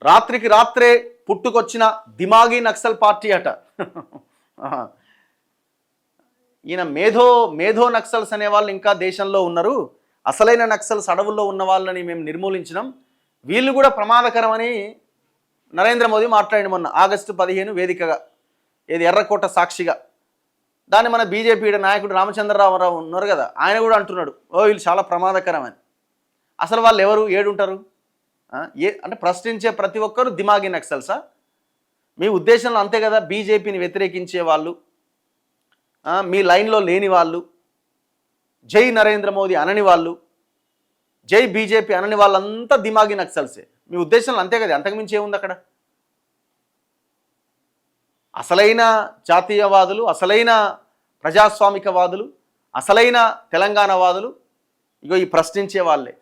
రాత్రికి రాత్రే పుట్టుకొచ్చిన దిమాగి నక్సల్ పార్టీ అట. ఈయన మేధో నక్సల్స్ అనే వాళ్ళు ఇంకా దేశంలో ఉన్నారు. అసలైన నక్సల్స్ అడవుల్లో ఉన్న వాళ్ళని మేము నిర్మూలించినాం, వీళ్ళు కూడా ప్రమాదకరమని నరేంద్ర మోదీ మాట్లాడిన మొన్న ఆగస్టు 15 వేదికగా, ఏది ఎర్రకోట సాక్షిగా. దాన్ని మన బీజేపీ నాయకుడు రామచంద్రరావు ఉన్నారు కదా, ఆయన కూడా అంటున్నాడు వీళ్ళు చాలా ప్రమాదకరమని. అసలు వాళ్ళు ఎవరు, ఏడుంటారు? అంటే ప్రశ్నించే ప్రతి ఒక్కరు దిమాగి నక్సల్సా? మీ ఉద్దేశంలో అంతే కదా, బీజేపీని వ్యతిరేకించే వాళ్ళు, మీ లైన్లో లేని వాళ్ళు, జై నరేంద్ర మోదీ అనని వాళ్ళు, జై బీజేపీ అనని వాళ్ళంతా దిమాగి నక్సల్సే. మీ ఉద్దేశంలో అంతే కదా, అంతకుమించి ఏముంది అక్కడ? అసలైన జాతీయవాదులు, అసలైన ప్రజాస్వామికవాదులు, అసలైన తెలంగాణవాదులు ఇగో ఈ ప్రశ్నించే వాళ్ళే.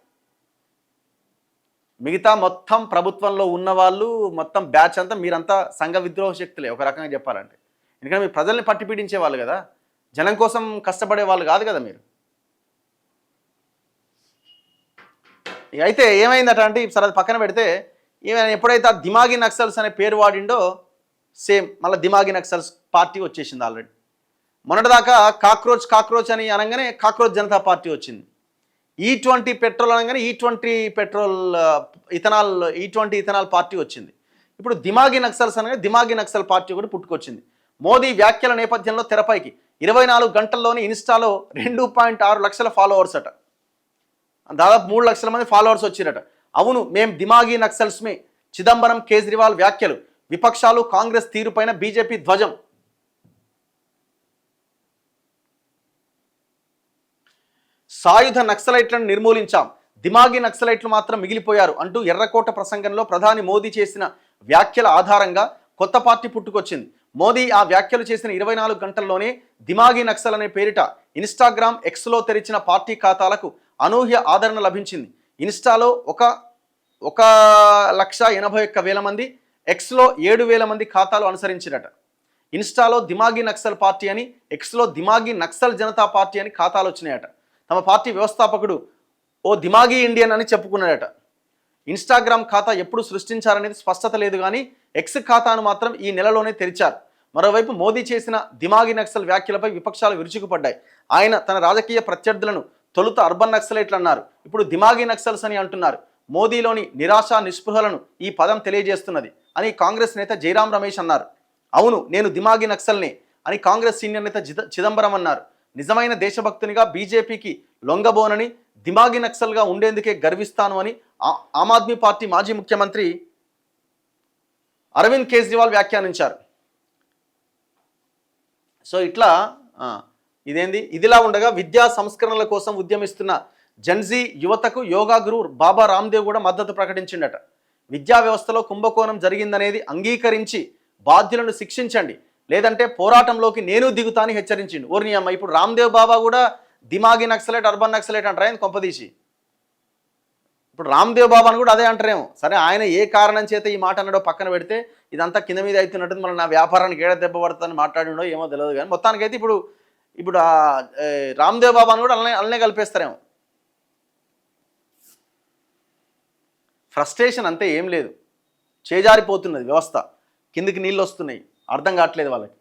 మిగతా మొత్తం ప్రభుత్వంలో ఉన్నవాళ్ళు మొత్తం బ్యాచ్ అంతా మీరంతా సంఘ విద్రోహ శక్తులే ఒక రకంగా చెప్పాలంటే. ఎందుకంటే మీరు ప్రజల్ని పట్టి పీడించే వాళ్ళు కదా, జనం కోసం కష్టపడే వాళ్ళు కాదు కదా మీరు. అయితే ఏమైందట అంటే, సరే అది పక్కన పెడితే, ఏమైనా ఎప్పుడైతే ఆ దిమాగి నక్సల్స్ అనే పేరు వాడిండో సేమ్ మళ్ళీ దిమాగి నక్సల్స్ పార్టీ వచ్చేసింది ఆల్రెడీ. మొన్నటిదాకా కాక్రోచ్ అని అనగానే కాక్రోచ్ జనతా పార్టీ వచ్చింది. E20 పెట్రోల్ అనగానే E20 ఇథనాల్ పార్టీ వచ్చింది. ఇప్పుడు దిమాగి నక్సల్స్ అనగానే దిమాగి నక్సల్ పార్టీ కూడా పుట్టుకొచ్చింది. మోదీ వ్యాఖ్యల నేపథ్యంలో తెరపైకి 24 గంటల్లోనే ఇన్స్టాలో 2.6 లక్షల ఫాలోవర్స్ అట, దాదాపు 3 లక్షల మంది ఫాలోవర్స్ వచ్చిరట. అవును, మేం దిమాగి నక్సల్స్మే, చిదంబరం కేజ్రీవాల్ వ్యాఖ్యలు, విపక్షాలు కాంగ్రెస్ తీరుపైన బీజేపీ ధ్వజం. సాయుధ నక్సలైట్లను నిర్మూలించాం, దిమాగి నక్సలైట్లు మాత్రం మిగిలిపోయారు అంటూ ఎర్రకోట ప్రసంగంలో ప్రధాని మోదీ చేసిన వ్యాఖ్యల ఆధారంగా కొత్త పార్టీ పుట్టుకొచ్చింది. మోదీ ఆ వ్యాఖ్యలు చేసిన 24 గంటల్లోనే దిమాగి నక్సల్ అనే పేరిట ఇన్స్టాగ్రామ్, ఎక్స్లో తెరిచిన పార్టీ ఖాతాలకు అనూహ్య ఆదరణ లభించింది. ఇన్స్టాలో 1,81,000 మంది, ఎక్స్లో 7,000 మంది ఖాతాలు అనుసరించిరట. ఇన్స్టాలో దిమాగి నక్సల్ పార్టీ అని, ఎక్స్లో దిమాగి నక్సల్ జనతా పార్టీ అని ఖాతాలు వచ్చినాయట. తమ పార్టీ వ్యవస్థాపకుడు ఓ దిమాగి ఇండియన్ అని చెప్పుకున్నాడట. ఇన్స్టాగ్రామ్ ఖాతా ఎప్పుడు సృష్టించారనేది స్పష్టత లేదు కానీ ఎక్స్ ఖాతాను మాత్రం ఈ నెలలోనే తెరిచారు. మరోవైపు మోదీ చేసిన దిమాగి నక్సల్ వ్యాఖ్యలపై విపక్షాలు విరుచుకుపడ్డాయి. ఆయన తన రాజకీయ ప్రత్యర్థులను తొలుత అర్బన్ నక్సలైట్లు అన్నారు, ఇప్పుడు దిమాగి నక్సల్స్ అని అంటున్నారు. మోదీలోని నిరాశ నిస్పృహలను ఈ పదం తెలియజేస్తున్నది అని కాంగ్రెస్ నేత జైరాం రమేష్ అన్నారు. అవును, నేను దిమాగి నక్సల్నే అని కాంగ్రెస్ సీనియర్ నేత చిదంబరం అన్నారు. నిజమైన దేశభక్తునిగా బీజేపీకి లొంగబోనని, దిమాగి నక్సల్గా ఉండేందుకే గర్విస్తాను అని ఆమ్ ఆద్మీ పార్టీ మాజీ ముఖ్యమంత్రి అరవింద్ కేజ్రీవాల్ వ్యాఖ్యానించారు. సో ఇట్లా ఇదిలా ఉండగా విద్యా సంస్కరణల కోసం ఉద్యమిస్తున్న జెన్జీ యువతకు యోగా గురువు బాబా రామ్దేవ్ కూడా మద్దతు ప్రకటించిండట. విద్యా వ్యవస్థలో కుంభకోణం జరిగిందనేది అంగీకరించి బాధ్యులను శిక్షించండి, లేదంటే పోరాటంలోకి నేను దిగుతాని హెచ్చరించిండు. ఓర్ని అమ్మ, ఇప్పుడు రామ్దేవ్ బాబా కూడా దిమాగి నక్సలైట్, అర్బన్ నక్సలైట్ అంటారా ఆయన కొంపదీసి? ఇప్పుడు రామ్దేవ్ బాబాను కూడా అదే అంటారేమో. సరే, ఆయన ఏ కారణం చేత ఈ మాట అన్నాడో పక్కన పెడితే, ఇదంతా కింద మీద అవుతున్నట్టు మళ్ళీ నా వ్యాపారానికి ఏడ దెబ్బ పడుతుందని మాట్లాడిండో ఏమో తెలియదు. కానీ మొత్తానికైతే ఇప్పుడు రామ్దేవ్ బాబాను కూడా అల్లనే కలిపేస్తారేమో. ఫ్రస్ట్రేషన్ అంతే, ఏం లేదు, చేజారిపోతున్నది వ్యవస్థ, కిందికి నీళ్ళు వస్తున్నాయి, అర్థం కావట్లేదు వాళ్ళకి.